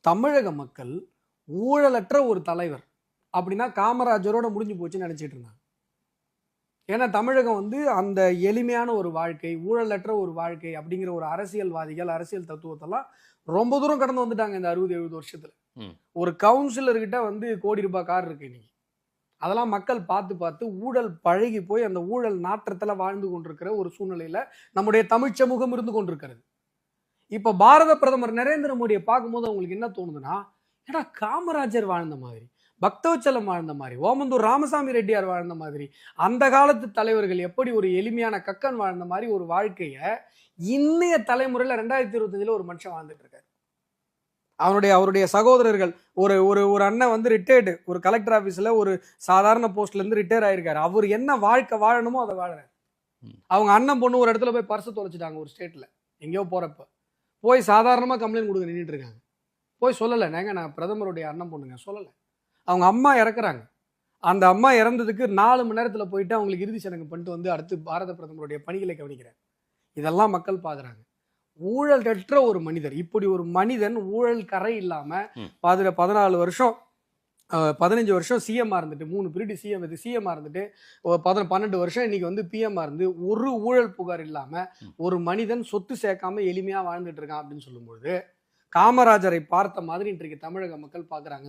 தமிழக மக்கள் ஊழலற்ற ஒரு தலைவர் அப்படின்னா காமராஜரோட முடிஞ்சு போச்சுன்னு நினைச்சிட்டு இருந்தாங்க. ஏன்னா தமிழகம் வந்து அந்த எளிமையான ஒரு வாழ்க்கை, ஊழலற்ற ஒரு வாழ்க்கை அப்படிங்கிற ஒரு அரசியல்வாதிகள், அரசியல் தத்துவத்தெல்லாம் ரொம்ப தூரம் கடந்து வந்துட்டாங்க இந்த 60-70 வருஷத்துல. ஒரு கவுன்சிலர்கிட்ட வந்து கோடி ரூபாய் கார் இருக்கு இன்னைக்கு. அதெல்லாம் மக்கள் பார்த்து பார்த்து ஊழல் பழகி போய் அந்த ஊழல் நாற்றத்துல வாழ்ந்து கொண்டிருக்கிற ஒரு சூழ்நிலையில நம்முடைய தமிழ் சமூகம் இருந்து கொண்டிருக்கிறது. இப்ப பாரத பிரதமர் நரேந்திர மோடியை பார்க்கும்போது அவங்களுக்கு என்ன தோணுதுன்னா, ஏடா காமராஜர் வாழ்ந்த மாதிரி, பக்தவச்சலம் வாழ்ந்த மாதிரி, ஓமந்தூர் ராமசாமி ரெட்டியார் வாழ்ந்த மாதிரி, அந்த காலத்து தலைவர்கள் எப்படி ஒரு எளிமையான கக்கன் வாழ்ந்த மாதிரி ஒரு வாழ்க்கைய இன்னைய தலைமுறையில 2025 ஒரு மனுஷன் வாழ்ந்துட்டு இருக்காரு. அவருடைய சகோதரர்கள் ஒரு ஒரு ஒரு அண்ணன் வந்து ரிட்டையர்டு, ஒரு கலெக்டர் ஆபீஸ்ல ஒரு சாதாரண போஸ்ட்ல இருந்து ரிட்டையர் ஆயிருக்காரு. அவர் என்ன வாழ்க்கை வாழணுமோ அதை வாழறாரு. அவங்க அண்ணன் பொண்ணு ஒரு இடத்துல போய் பர்ஸ் தொலைச்சிட்டாங்க ஒரு ஸ்டேட்ல, எங்கேயோ போறப்ப போய் சாதாரணமா கம்ப்ளைண்ட் கொடுக்க நின்றுட்டு இருக்காங்க. போய் சொல்லலை, நான் பிரதமருடைய அண்ணன் பொண்ணுங்க சொல்லலை. அவங்க அம்மா இறக்குறாங்க. அந்த அம்மா இறந்ததுக்கு 4 மணி நேரத்தில் போயிட்டு அவங்களுக்கு இறுதி சடங்கு பண்ணிட்டு வந்து அடுத்து பாரத பிரதமருடைய பணிகளை கவனிக்கிறார். இதெல்லாம் மக்கள் பார்க்குறாங்க. ஊழலற்ற ஒரு மனிதர், இப்படி ஒரு மனிதன் ஊழல் கரை இல்லாம 14 வருஷம் 15 வருஷம் சிஎம்மா இருந்துட்டு, 3 பீரியட் சிஎம்மா இருந்துட்டு 12 வருஷம் இன்னைக்கு வந்து பிஎம்மா இருந்து ஒரு ஊழல் புகார் இல்லாம ஒரு மனிதன் சொத்து சேர்க்காம எளிமையா வாழ்ந்துட்டு இருக்கான் அப்படின்னு சொல்லும்போது காமராஜரை பார்த்த மாதிரி இன்றைக்கு தமிழக மக்கள் பார்க்குறாங்க.